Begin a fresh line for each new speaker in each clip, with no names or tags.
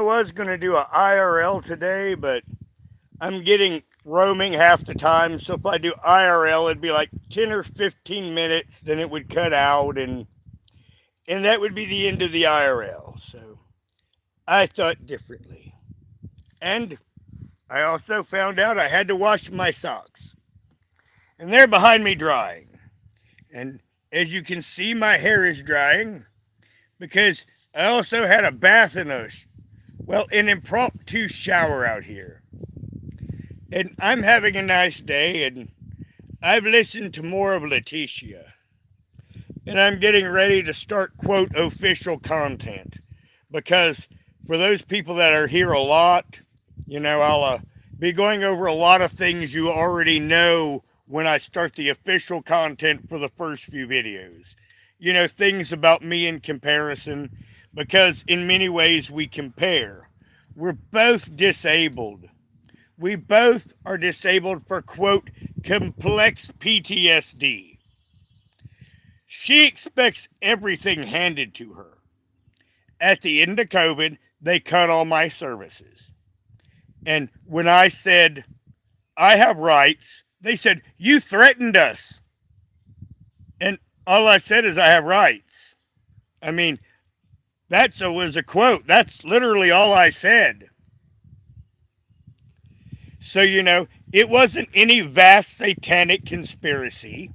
I was going to do a IRL today, but I'm getting roaming half the time. So if I do IRL, it'd be like 10 or 15 minutes, then it would cut out, and that would be the end of the IRL. So I thought differently. And I also found out I had to wash my socks. And they're behind me drying. And as you can see, my hair is drying because I also had a bath and an impromptu shower out here. And I'm having a nice day, and I've listened to more of Leticia. And I'm getting ready to start, quote, official content. Because for those people that are here a lot, I'll be going over a lot of things you already know when I start the official content for the first few videos. Things about me in comparison, because in many ways we compare. We're both disabled. We both are disabled for, quote, complex PTSD. She expects everything handed to her. At the end of COVID, they cut all my services. And when I said, I have rights, they said, you threatened us. And all I said is I have rights. I mean, that was a quote. That's literally all I said. So, it wasn't any vast satanic conspiracy.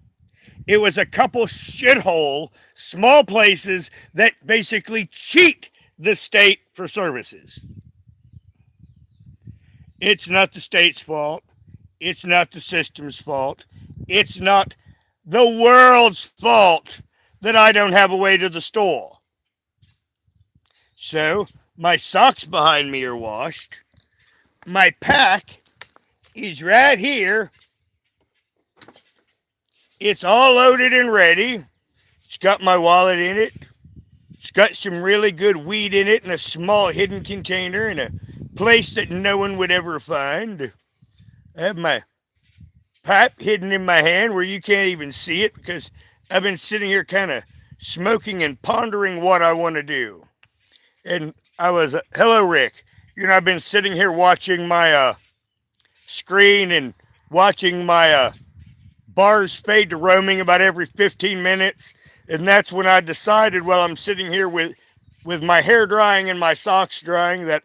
It was a couple shithole, small places that basically cheat the state for services. It's not the state's fault. It's not the system's fault. It's not the world's fault that I don't have a way to the store. So, my socks behind me are washed. My pack is right here. It's all loaded and ready. It's got my wallet in it. It's got some really good weed in it in a small hidden container in a place that no one would ever find. I have my pipe hidden in my hand where you can't even see it because I've been sitting here kind of smoking and pondering what I want to do. And hello, Rick. I've been sitting here watching my screen and watching my bars fade to roaming about every 15 minutes. And that's when I decided, while I'm sitting here with my hair drying and my socks drying, that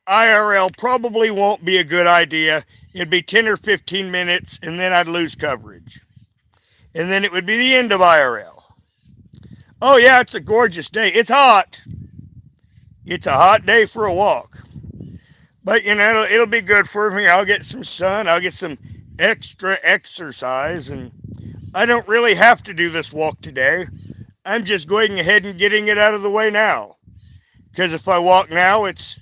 IRL probably won't be a good idea. It'd be 10 or 15 minutes, and then I'd lose coverage. And then it would be the end of IRL. Oh, yeah, it's a gorgeous day. It's hot. It's a hot day for a walk. But, it'll be good for me. I'll get some sun. I'll get some extra exercise. And I don't really have to do this walk today. I'm just going ahead and getting it out of the way now. Because if I walk now, it's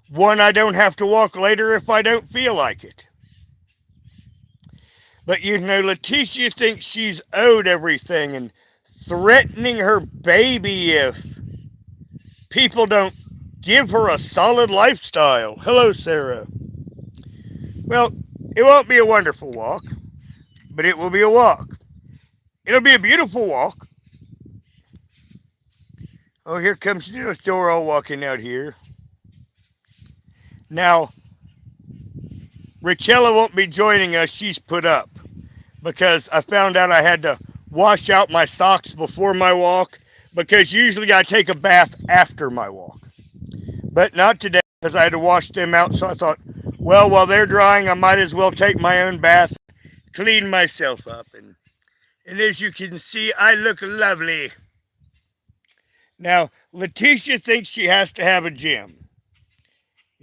one I don't have to walk later if I don't feel like it. But Leticia thinks she's owed everything and threatening her baby if people don't give her a solid lifestyle. Hello, Sarah. Well, it won't be a wonderful walk, but it will be a walk. It'll be a beautiful walk. Oh, here comes Doro walking out here. Now, Richella won't be joining us. She's put up because I found out I had to wash out my socks before my walk, because usually I take a bath after my walk. But not today because I had to wash them out. So I thought, well, while they're drying, I might as well take my own bath, clean myself up. And as you can see, I look lovely. Now, Leticia thinks she has to have a gym.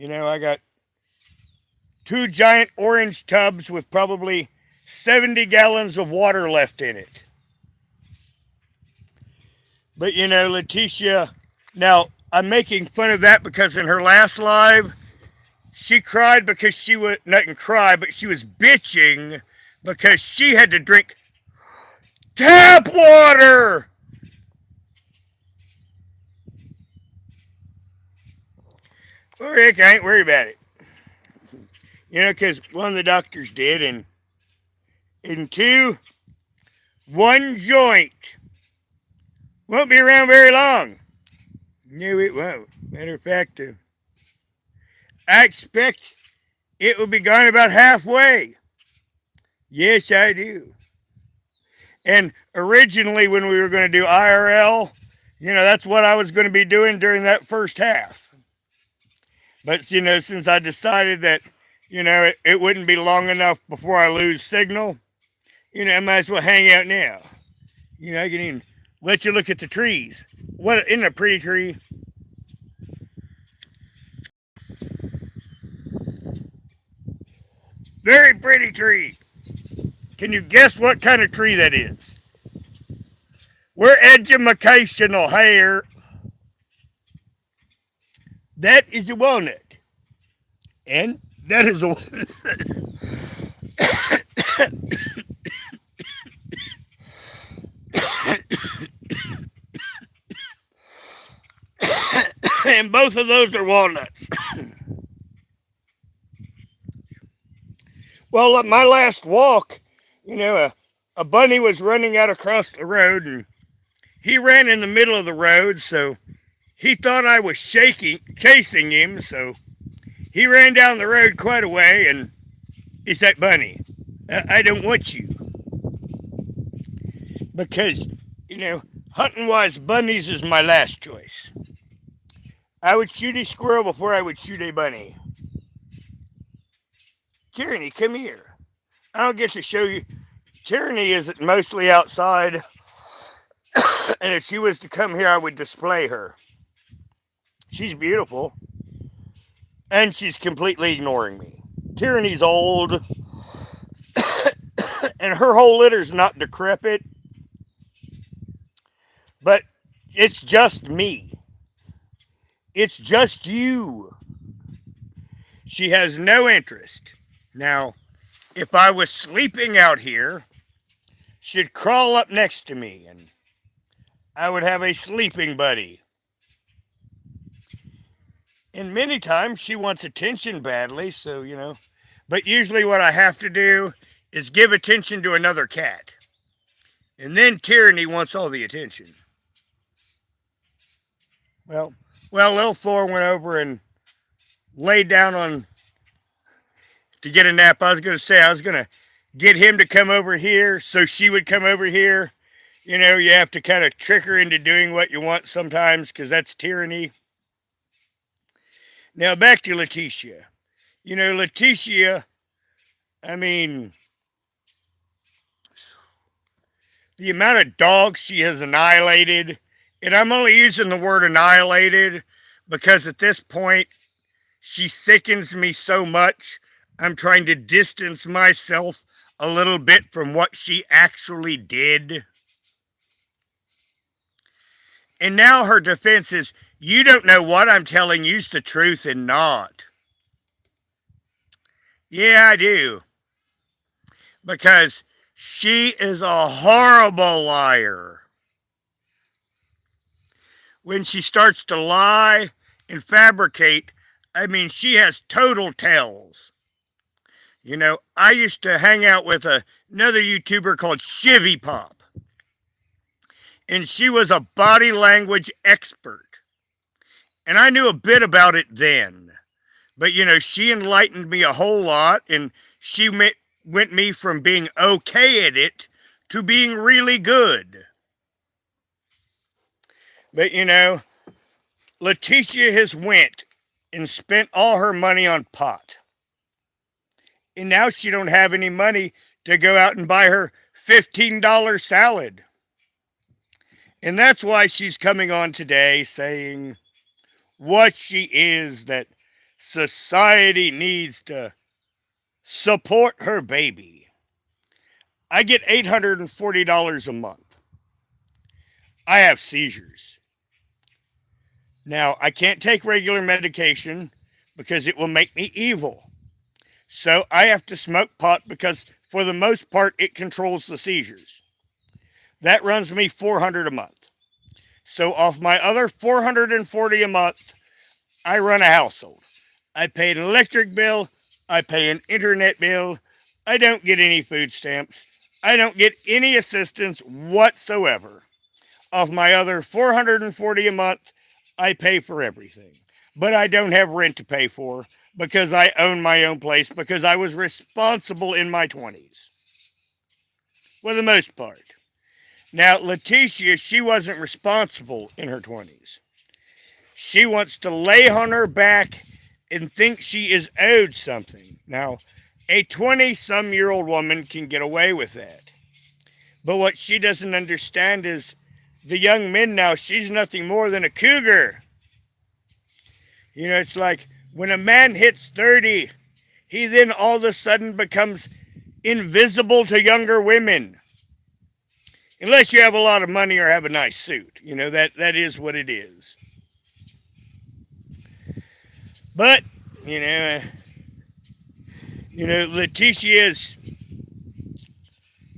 I got 2 giant orange tubs with probably 70 gallons of water left in it. But, Leticia, now, I'm making fun of that because in her last live, she cried because she didn't cry, but she was bitching because she had to drink tap water. Well, Rick, I ain't worried about it. Because one of the doctors did, and in 2, 1 joint won't be around very long. No, it won't. Matter of fact, I expect it will be gone about halfway. Yes, I do. And originally, when we were going to do IRL, that's what I was going to be doing during that first half. But, since I decided that, it wouldn't be long enough before I lose signal, I might as well hang out now. I can even let you look at the trees. What, isn't it a pretty tree? Very pretty tree. Can you guess what kind of tree that is? We're educational here. That is a walnut. And that is a... and both of those are walnuts. Well, at my last walk, a bunny was running out across the road, and he ran in the middle of the road, so he thought I was chasing him, so he ran down the road quite a way, and he said, "Bunny, I don't want you." Because, hunting-wise, bunnies is my last choice. I would shoot a squirrel before I would shoot a bunny. Tyranny, come here. I don't get to show you. Tyranny is mostly outside, and if she was to come here, I would display her. She's beautiful, and she's completely ignoring me. Tyranny's old, and her whole litter's not decrepit, but it's just me. It's just you. She has no interest. Now, if I was sleeping out here, she'd crawl up next to me, and I would have a sleeping buddy. And many times she wants attention badly, so. But usually what I have to do is give attention to another cat. And then Tyranny wants all the attention. Well, little Thor went over and laid down to get a nap. I was going to get him to come over here so she would come over here. You have to kind of trick her into doing what you want sometimes, because that's Tyranny. Now back to Letitia. Letitia, the amount of dogs she has annihilated, and I'm only using the word annihilated because at this point, she sickens me so much, I'm trying to distance myself a little bit from what she actually did. And now her defense is, you don't know what I'm telling you's the truth and not. Yeah, I do. Because she is a horrible liar. When she starts to lie and fabricate, she has total tells. I used to hang out with another YouTuber called Shivy Pop. And she was a body language expert. And I knew a bit about it then. But, she enlightened me a whole lot, and she went me from being okay at it to being really good. But, Letitia has went and spent all her money on pot. And now she don't have any money to go out and buy her $15 salad. And that's why she's coming on today saying what she is, that society needs to support her baby. I get $840 a month. I have seizures. Now, I can't take regular medication because it will make me evil. So I have to smoke pot because, for the most part, it controls the seizures. That runs me $400 a month. So off my other $440 a month, I run a household. I pay an electric bill. I pay an internet bill. I don't get any food stamps. I don't get any assistance whatsoever. Of my other $440 a month, I pay for everything. But I don't have rent to pay for because I own my own place, because I was responsible in my 20s, for the most part. Now, Letitia, she wasn't responsible in her 20s. She wants to lay on her back and think she is owed something. Now, a 20-some-year-old woman can get away with that. But what she doesn't understand is the young men now, she's nothing more than a cougar. You know, it's like when a man hits 30, he then all of a sudden becomes invisible to younger women. Unless you have a lot of money or have a nice suit. You know, that is what it is. But, Leticia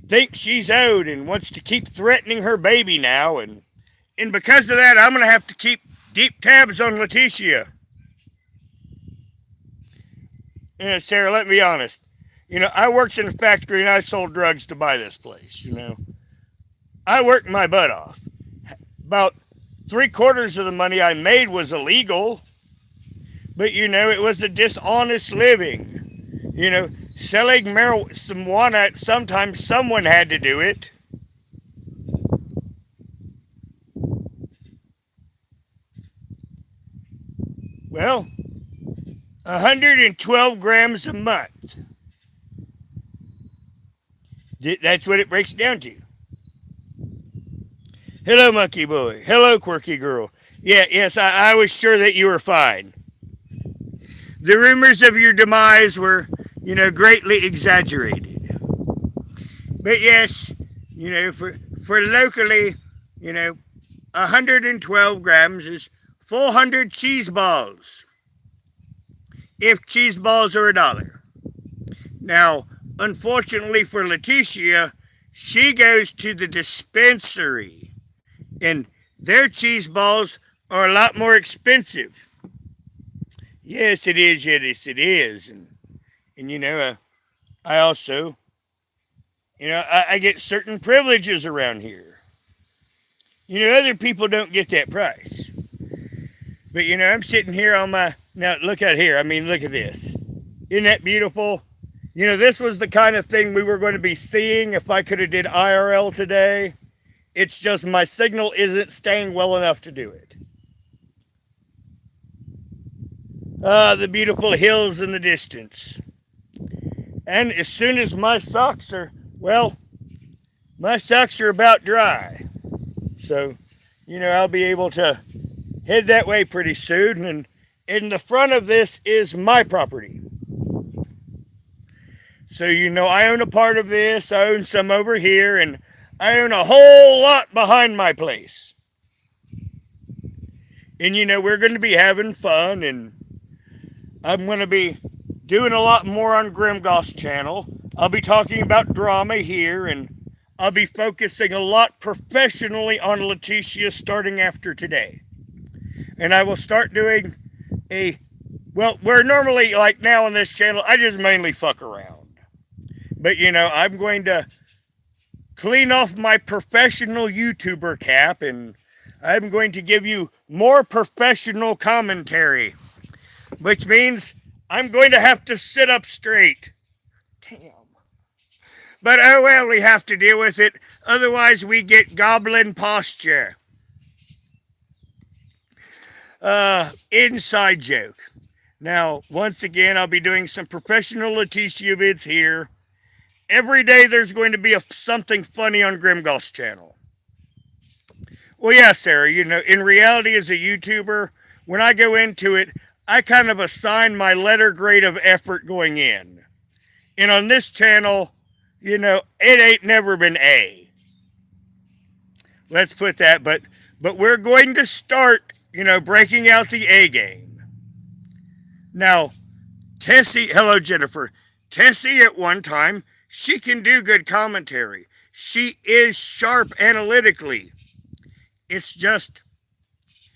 thinks she's owed and wants to keep threatening her baby now. And because of that, I'm going to have to keep deep tabs on Leticia. Sarah, let me be honest. I worked in a factory and I sold drugs to buy this place, I worked my butt off. About 3/4 of the money I made was illegal. But, it was a dishonest living. Selling marijuana, sometimes someone had to do it. Well, 112 grams a month. That's what it breaks down to. Hello, monkey boy. Hello, quirky girl. Yes, I was sure that you were fine. The rumors of your demise were, greatly exaggerated. But yes, for locally, 112 grams is 400 cheese balls. If cheese balls are $1. Now, unfortunately for Leticia, she goes to the dispensary, and their cheese balls are a lot more expensive. Yes, it is. Yes, it is. And I also, I get certain privileges around here. Other people don't get that price. But, I'm sitting here on my, now look out here. I mean, look at this. Isn't that beautiful? This was the kind of thing we were going to be seeing if I could have did IRL today. It's just my signal isn't staying well enough to do it. The beautiful hills in the distance. And as soon as my socks are about dry. So, I'll be able to head that way pretty soon. And in the front of this is my property. So, I own a part of this, I own some over here, and I own a whole lot behind my place. And, we're going to be having fun, and I'm going to be doing a lot more on Grimgoth's channel. I'll be talking about drama here, and I'll be focusing a lot professionally on Leticia starting after today. And I will start doing where normally, like now on this channel, I just mainly fuck around. But, I'm going to clean off my professional YouTuber cap, and I'm going to give you more professional commentary. Which means I'm going to have to sit up straight. Damn. But oh well, we have to deal with it. Otherwise we get goblin posture. Inside joke. Now, once again, I'll be doing some professional Leticia vids here. Every day there's going to be something funny on Grimgoth's channel. Well, yeah, Sarah, in reality as a YouTuber, when I go into it, I kind of assign my letter grade of effort going in. And on this channel, it ain't never been A. Let's put that, but we're going to start, breaking out the A game. Now, TlC, hello Jennifer. TlC at one time, she can do good commentary. She is sharp analytically. It's just,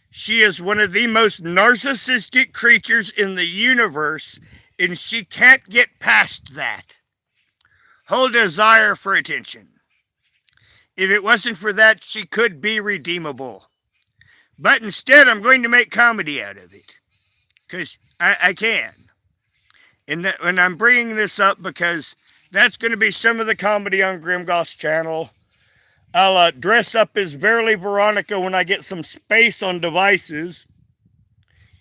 she is one of the most narcissistic creatures in the universe, and she can't get past that whole desire for attention. If it wasn't for that, she could be redeemable. But instead, I'm going to make comedy out of it. Because I can. And I'm bringing this up because that's going to be some of the comedy on Grimgoth's channel. I'll dress up as Verily Veronica when I get some space on devices.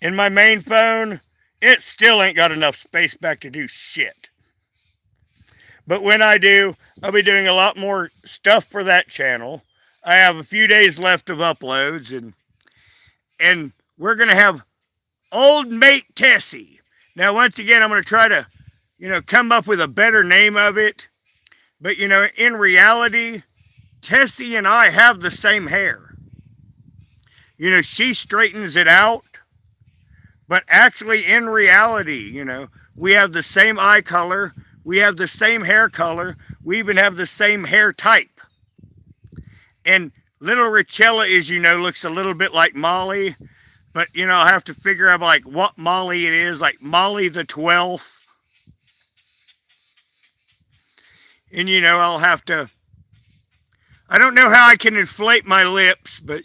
In my main phone, it still ain't got enough space back to do shit. But when I do, I'll be doing a lot more stuff for that channel. I have a few days left of uploads, and we're gonna have Old Mate TlC. Now, once again, I'm gonna try to, come up with a better name of it. But in reality, TlC and I have the same hair. She straightens it out, but actually, in reality, we have the same eye color, we have the same hair color, we even have the same hair type. And little Richella, as looks a little bit like Molly, but I'll have to figure out like what Molly it is, like Molly the 12th. And I'll have to, I don't know how I can inflate my lips, but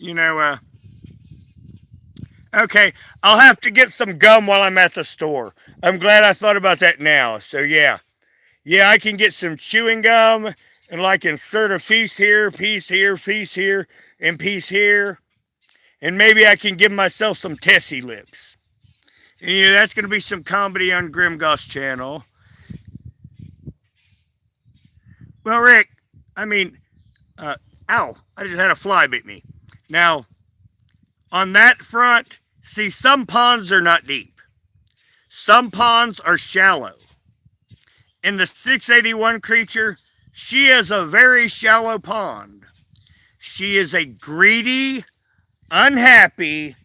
okay, I'll have to get some gum while I'm at the store. I'm glad I thought about that now. So yeah, I can get some chewing gum and like insert a piece here, piece here, piece here, and piece here. And maybe I can give myself some TlC lips. And that's going to be some comedy on Grimgoth's channel. Well, Rick, ow, I just had a fly bit me. Now, on that front, see, some ponds are not deep. Some ponds are shallow. And the 681 creature, she is a very shallow pond. She is a greedy, unhappy,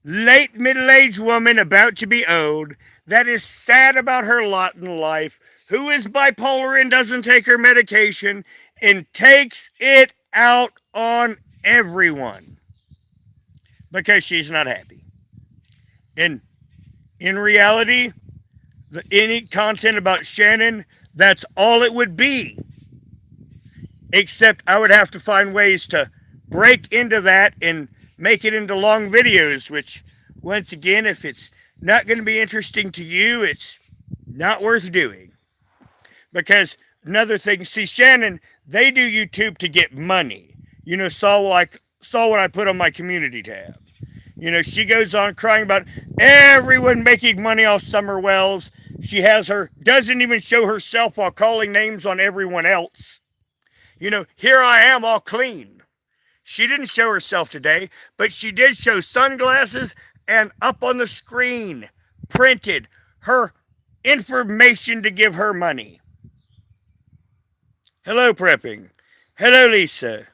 late middle-aged woman about to be old that is sad about her lot in life, who is bipolar and doesn't take her medication and takes it out on everyone because she's not happy. And in reality, any content about Shannon, that's all it would be. Except I would have to find ways to break into that and make it into long videos, which, once again, if it's not going to be interesting to you, it's not worth doing. Because another thing, see, Shannon, they do YouTube to get money. Saw what I put on my community tab. She goes on crying about everyone making money off summer wells. She doesn't even show herself while calling names on everyone else. Here I am all clean. She didn't show herself today, but she did show sunglasses and up on the screen, printed her information to give her money. Hello, prepping. Hello, Lisa.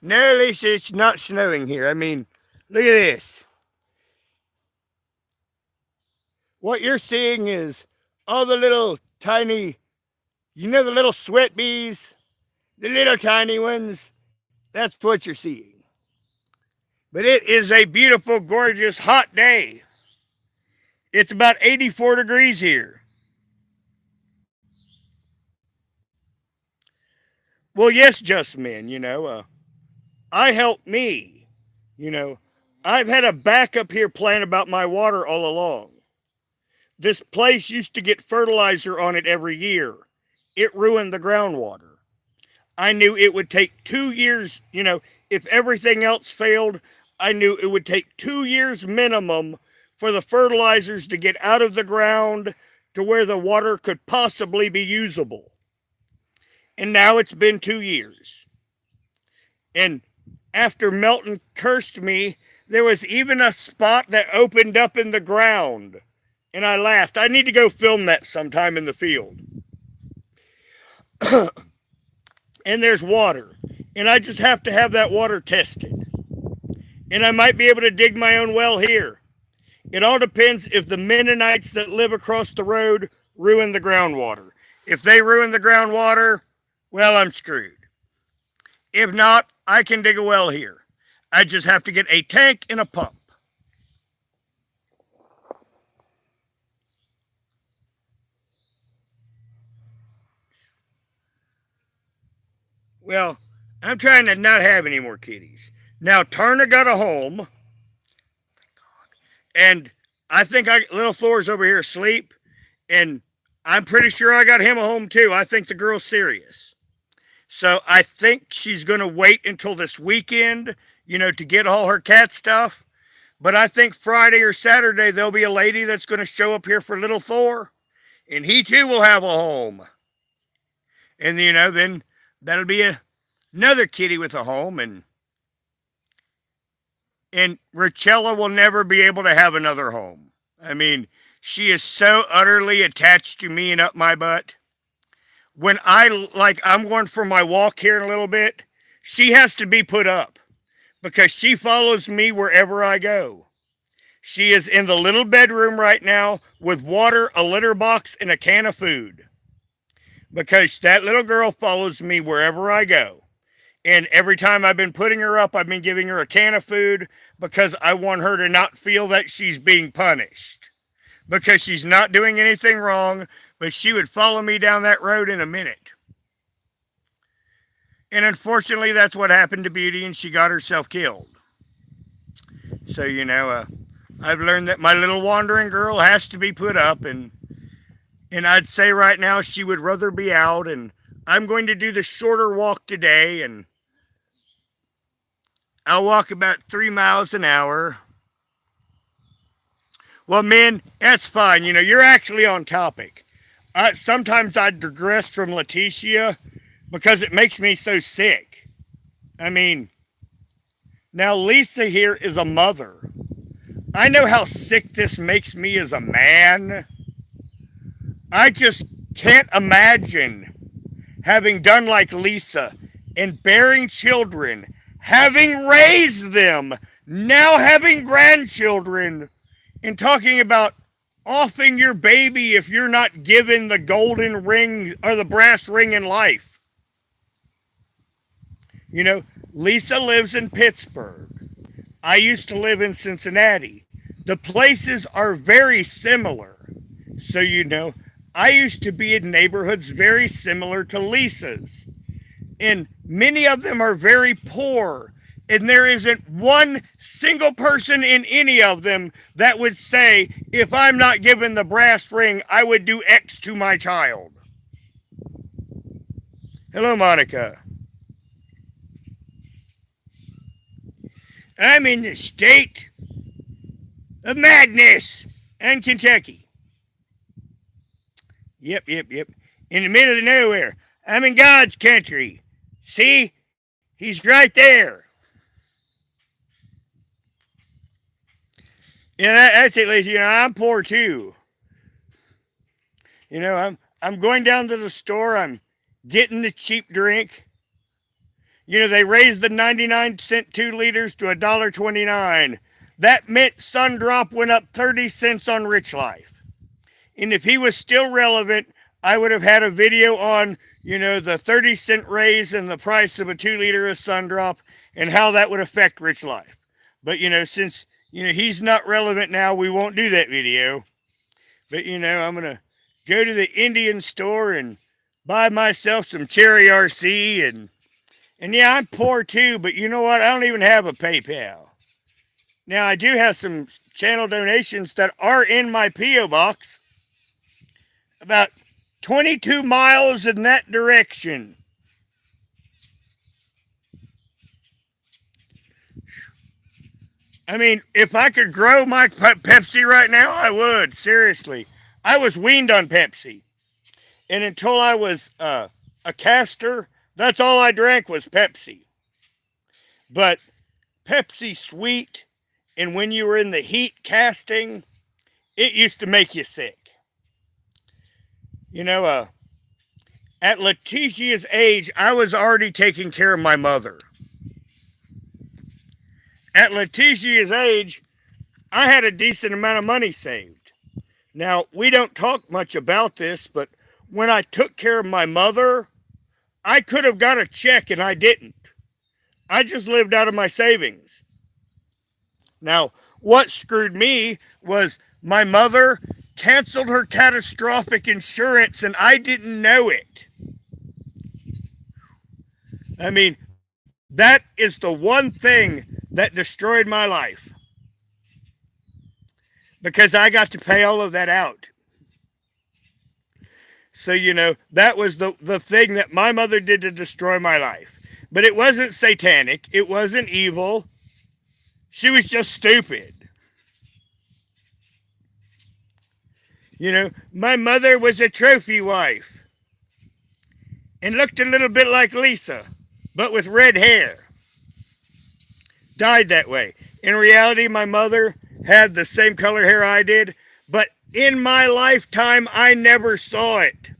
No, Lisa, it's not snowing here. Look at this. What you're seeing is all the little tiny, the little sweat bees, the little tiny ones. That's what you're seeing. But it is a beautiful, gorgeous, hot day. It's about 84 degrees here. Well, yes, just men, I help me. I've had a backup here plan about my water all along. This place used to get fertilizer on it every year. It ruined the groundwater. I knew it would take 2 years, if everything else failed, I knew it would take 2 years minimum for the fertilizers to get out of the ground to where the water could possibly be usable. And now it's been 2 years. And after Melton cursed me, there was even a spot that opened up in the ground. And I laughed. I need to go film that sometime in the field. And there's water. And I just have to have that water tested. And I might be able to dig my own well here. It all depends if the Mennonites that live across the road ruin the groundwater. If they ruin the groundwater, well, I'm screwed. If not, I can dig a well here. I just have to get a tank and a pump. Well, I'm trying to not have any more kitties. Now, Turner got a home, and I think little Thor's over here asleep, and I'm pretty sure I got him a home too. I think the girl's serious. So I think she's going to wait until this weekend, to get all her cat stuff. But I think Friday or Saturday there'll be a lady that's going to show up here for little Thor, and he too will have a home. And then that'll be another kitty with a home, and Richella will never be able to have another home. I mean, she is so utterly attached to me and up my butt. When I'm going for my walk here in a little bit, she has to be put up because she follows me wherever I go. She is in the little bedroom right now with water, a litter box, and a can of food because that little girl follows me wherever I go. And every time I've been putting her up, I've been giving her a can of food because I want her to not feel that she's being punished. Because she's not doing anything wrong, but she would follow me down that road in a minute. And unfortunately, that's what happened to Beauty, and she got herself killed. So, I've learned that my little wandering girl has to be put up, and I'd say right now she would rather be out, and I'm going to do the shorter walk today, and I'll walk about 3 miles an hour. Well, men, that's fine. You're actually on topic. Sometimes I digress from Leticia because it makes me so sick. I mean, now Lisa here is a mother. I know how sick this makes me as a man. I just can't imagine having done like Lisa and bearing children, having raised them, now having grandchildren, and talking about offing your baby if you're not given the golden ring or the brass ring in life. Lisa lives in Pittsburgh. I used to live in Cincinnati. The places are very similar. So, I used to be in neighborhoods very similar to Lisa's. And many of them are very poor. And there isn't one single person in any of them that would say, if I'm not given the brass ring, I would do X to my child. Hello, Monica. I'm in the state of madness and Kentucky. Yep. In the middle of nowhere. I'm in God's country. See? He's right there. That's it, ladies. I'm poor too. I'm going down to the store. I'm getting the cheap drink. They raised the 99-cent 2 liters to $1.29. That meant Sundrop went up 30 cents on Rich Life. And if he was still relevant, I would have had a video on, the 30-cent raise in the price of a 2-liter of Sundrop and how that would affect Rich Life. But, since, he's not relevant now, we won't do that video. But, I'm going to go to the Indian store and buy myself some Cherry RC. And yeah, I'm poor too, but you know what? I don't even have a PayPal. Now, I do have some channel donations that are in my P.O. box. About 22 miles in that direction. I mean, if I could grow my Pepsi right now, I would. Seriously. I was weaned on Pepsi. And until I was a caster, that's all I drank was Pepsi. But Pepsi sweet, and when you were in the heat casting, it used to make you sick. At Letitia's age, I was already taking care of my mother. At Letitia's age, I had a decent amount of money saved. Now, we don't talk much about this, but when I took care of my mother, I could have got a check and I didn't. I just lived out of my savings. Now, what screwed me was my mother canceled her catastrophic insurance and I didn't know it. I mean, that is the one thing that destroyed my life. because I got to pay all of that out. So, that was the thing that my mother did to destroy my life. But it wasn't satanic, it wasn't evil. She was just stupid. My mother was a trophy wife and looked a little bit like Lisa, but with red hair. Died that way. In reality, my mother had the same color hair I did, but in my lifetime, I never saw it.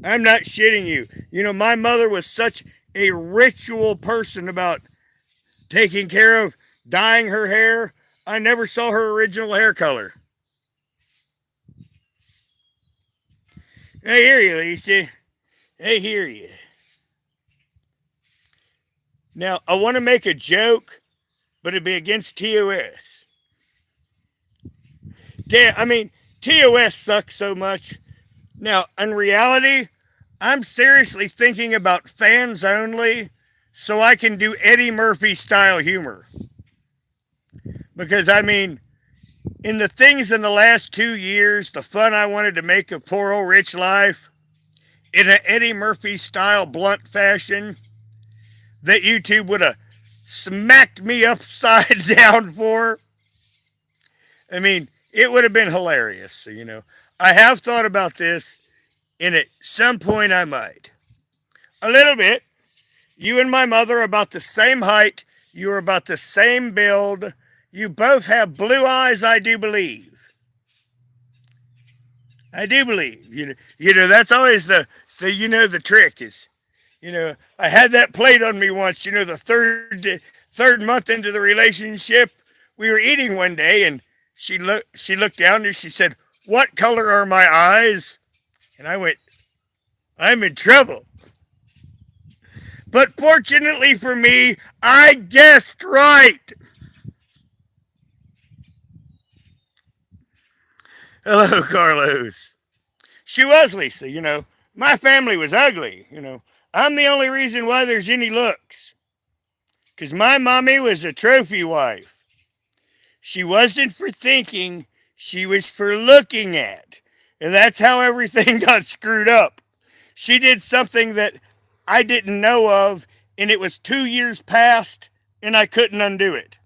I'm not shitting you. My mother was such a ritual person about taking care of dyeing her hair. I never saw her original hair color. I hear you, Lisa. I hear you. Now, I want to make a joke, but it'd be against TOS. TOS sucks so much. Now, in reality, I'm seriously thinking about fans only so I can do Eddie Murphy style humor. Because, in the things in the last 2 years, the fun I wanted to make of poor old rich life, in an Eddie Murphy style blunt fashion, that YouTube would have smacked me upside down for. It would have been hilarious. So, I have thought about this, and at some point I might. A little bit. You and my mother are about the same height. You are about the same build. You both have blue eyes, I do believe. I do believe. That's always the trick is, I had that played on me once, the third month into the relationship. We were eating one day and she looked down and she said, "What color are my eyes?" And I went, "I'm in trouble." But fortunately for me, I guessed right. Hello, Carlos. She was Lisa, My family was ugly, I'm the only reason why there's any looks. Because my mommy was a trophy wife. She wasn't for thinking, she was for looking at. And that's how everything got screwed up. She did something that I didn't know of, and it was 2 years past, and I couldn't undo it.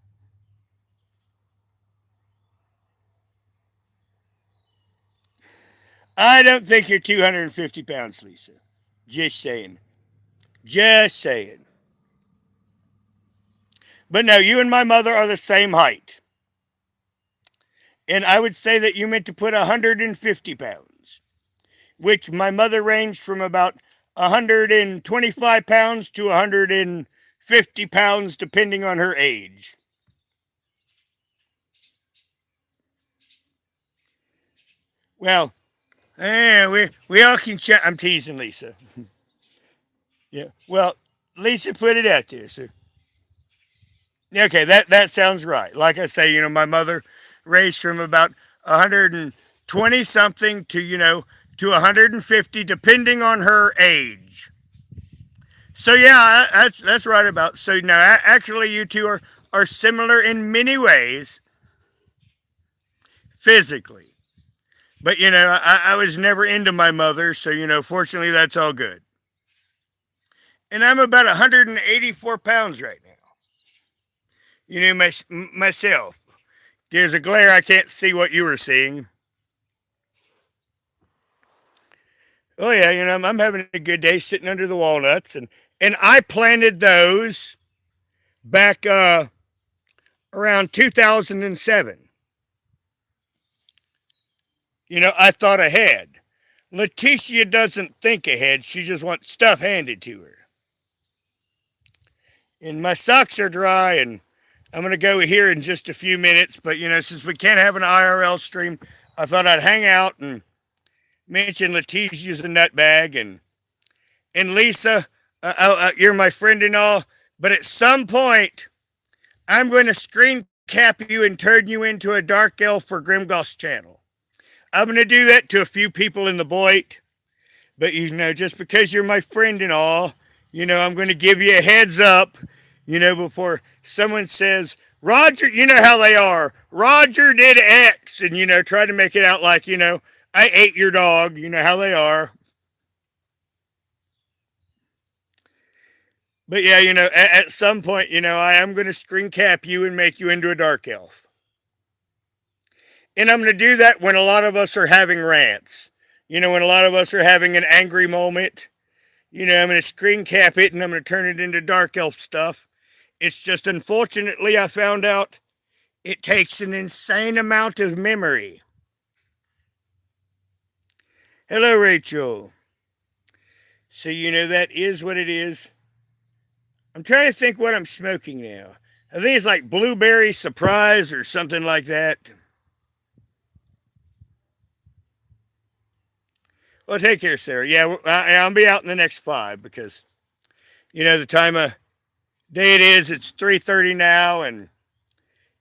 I don't think you're 250 pounds, Lisa. Just saying. Just saying. But no, you and my mother are the same height. And I would say that you meant to put 150 pounds, which my mother ranged from about 125 pounds to 150 pounds, depending on her age. Well, we all can chat. I'm teasing Lisa. Yeah. Well, Lisa put it out there, so. Okay, that sounds right. Like I say, my mother ranged from about 120 something to, to 150, depending on her age. So yeah, that's right about. So now, actually, you two are similar in many ways, physically. But I was never into my mother, so fortunately, that's all good. And I'm about 184 pounds right now. Myself. There's a glare, I can't see what you were seeing. Oh yeah, I'm having a good day sitting under the walnuts, and I planted those back around 2007. I thought ahead. Leticia doesn't think ahead; she just wants stuff handed to her. And my socks are dry, and I'm gonna go here in just a few minutes. But since we can't have an IRL stream, I thought I'd hang out and mention Letitia's a nutbag, and Lisa, you're my friend and all. But at some point, I'm going to screen cap you and turn you into a dark elf for Grimgoth's channel. I'm going to do that to a few people in the Boyd. But just because you're my friend and all, I'm going to give you a heads up, before someone says, Roger, you know how they are. Roger did X and, tried to make it out like, I ate your dog. You know how they are. But yeah, at some point, I am going to screen cap you and make you into a dark elf. And I'm going to do that when a lot of us are having rants. When a lot of us are having an angry moment. I'm going to screen cap it and I'm going to turn it into dark elf stuff. It's just unfortunately I found out it takes an insane amount of memory. Hello, Rachel. So, that is what it is. I'm trying to think what I'm smoking now. I think it's like blueberry surprise or something like that. Well, take care, Sarah. Yeah, I'll be out in the next 5 because, the time of day it is, it's 3:30 now. And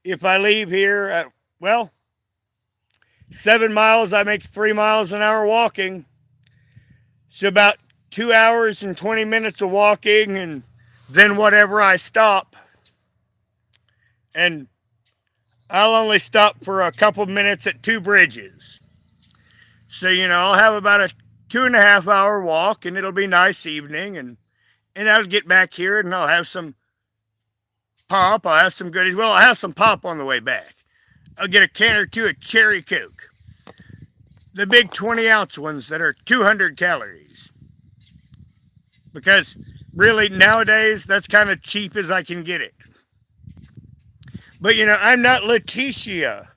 if I leave here at, 7 miles, I make 3 miles an hour walking. So about 2 hours and 20 minutes of walking and then whatever I stop. And I'll only stop for a couple minutes at 2 bridges. So, I'll have about a 2.5 hour walk and it'll be nice evening and I'll get back here and I'll have some pop. I'll have some goodies. Well, I'll have some pop on the way back. I'll get a can or two of cherry Coke. The big 20-ounce ones that are 200 calories. Because really nowadays that's kind of cheap as I can get it. But I'm not Leticia.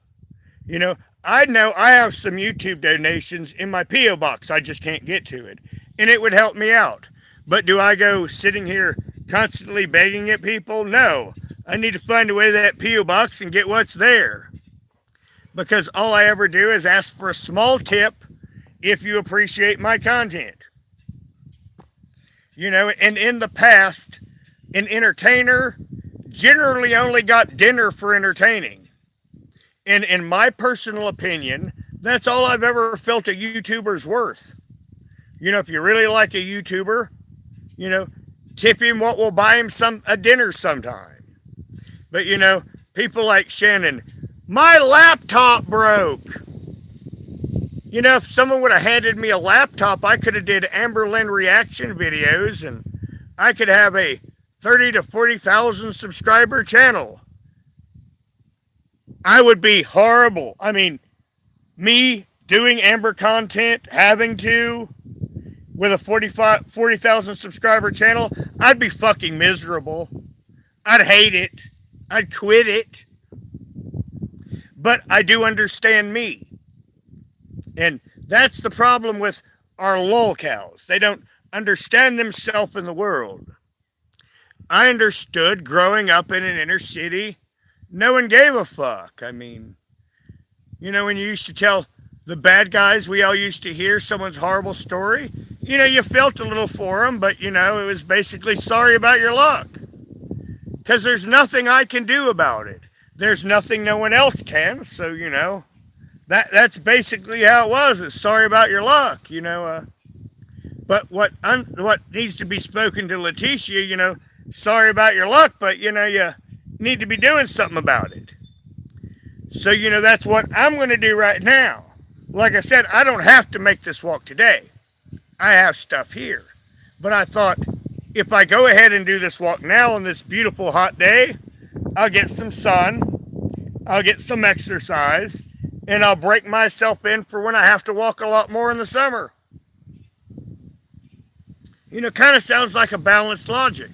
I know I have some YouTube donations in my P.O. box. I just can't get to it. And it would help me out. But do I go sitting here constantly begging at people? No. I need to find a way to that P.O. box and get what's there. Because all I ever do is ask for a small tip if you appreciate my content. And in the past, an entertainer generally only got dinner for entertaining. And in my personal opinion, that's all I've ever felt a YouTuber's worth. If you really like a YouTuber, tip him what will buy him a dinner sometime. But people like Shannon, my laptop broke. If someone would have handed me a laptop, I could have did Amberlynn reaction videos and I could have a 30 to 40,000 subscriber channel. I would be horrible. I mean, me doing Amber content, having to, with a 40,000 subscriber channel, I'd be fucking miserable. I'd hate it. I'd quit it. But I do understand me. And that's the problem with our lolcows. They don't understand themselves in the world. I understood growing up in an inner city, no one gave a fuck. I mean, when you used to tell the bad guys, we all used to hear someone's horrible story, you felt a little for them, but, it was basically sorry about your luck. Because there's nothing I can do about it. There's nothing no one else can, so, that's basically how it was. It's sorry about your luck, But what needs to be spoken to Leticia, sorry about your luck, but, you need to be doing something about it. So, that's what I'm going to do right now. Like I said, I don't have to make this walk today. I have stuff here. But I thought, if I go ahead and do this walk now on this beautiful hot day, I'll get some sun, I'll get some exercise, and I'll break myself in for when I have to walk a lot more in the summer. Kind of sounds like a balanced logic.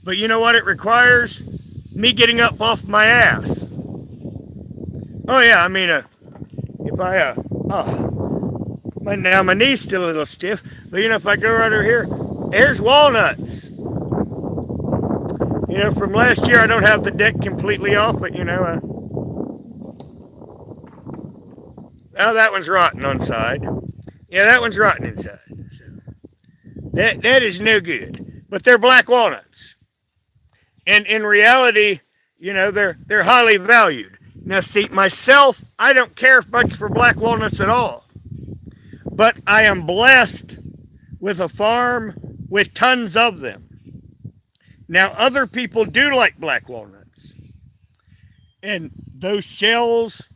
But you know what it requires? Me getting up off my ass. Oh yeah, I mean, if I, now my knee's still a little stiff, but if I go right over here, there's walnuts. From last year I don't have the deck completely off, but oh, that one's rotten on side. Yeah, that one's rotten inside. So that is no good. But they're black walnuts. And in reality, they're highly valued. Now, see, myself, I don't care much for black walnuts at all. But I am blessed with a farm with tons of them. Now, other people do like black walnuts. And those shells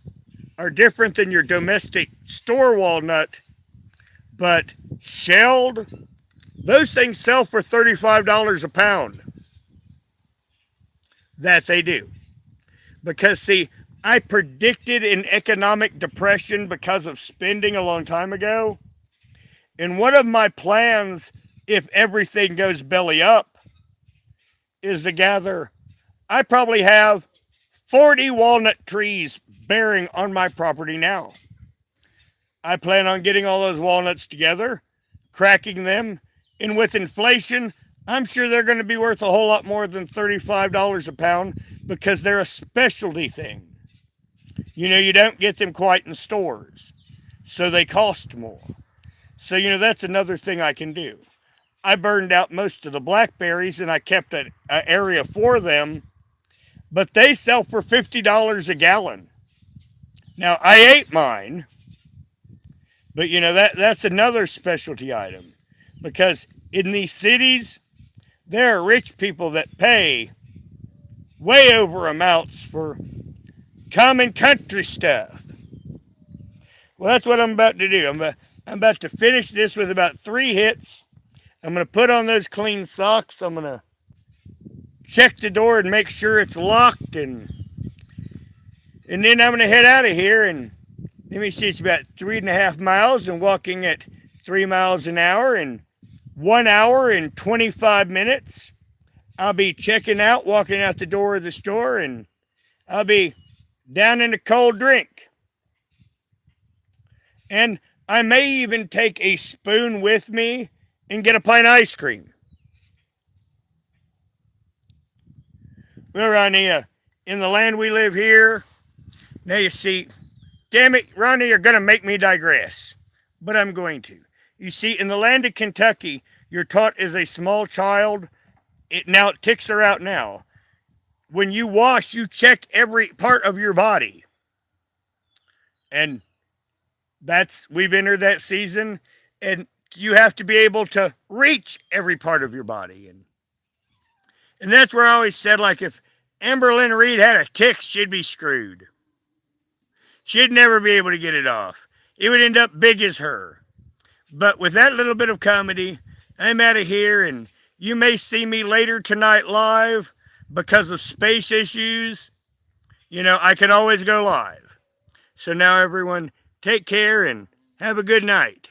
are different than your domestic store walnut, but shelled, those things sell for $35 a pound. That they do. Because, see, I predicted an economic depression because of spending a long time ago. And one of my plans, if everything goes belly up, is to gather. I probably have 40 walnut trees bearing on my property now. I plan on getting all those walnuts together, cracking them, and with inflation, I'm sure they're going to be worth a whole lot more than $35 a pound because they're a specialty thing. You know, you don't get them quite in stores, so they cost more. So, you know, that's another thing I can do. I burned out most of the blackberries and I kept an area for them, but they sell for $50 a gallon. Now, I ate mine, but you know, that's another specialty item because in these cities, there are rich people that pay way over amounts for common country stuff. Well, that's what I'm about to do. I'm about to finish this with about 3 hits. I'm going to put on those clean socks. I'm going to check the door and make sure it's locked. And then I'm going to head out of here. And let me see, it's about 3.5 miles and walking at 3 miles an hour. And 1 hour and 25 minutes. I'll be checking out, walking out the door of the store. And I'll be down in a cold drink. And I may even take a spoon with me and get a pint of ice cream. Well, Ronnie, in the land we live here, now you see, damn it, Ronnie, you're going to make me digress. But I'm going to. You see, in the land of Kentucky, you're taught as a small child, it ticks are out now. When you wash, you check every part of your body. And we've entered that season, and you have to be able to reach every part of your body. And that's where I always said, like, if Amberlynn Reed had a tick, she'd be screwed. She'd never be able to get it off. It would end up big as her. But with that little bit of comedy, I'm out of here, and you may see me later tonight live because of space issues. You know, I can always go live. So now, everyone, take care and have a good night.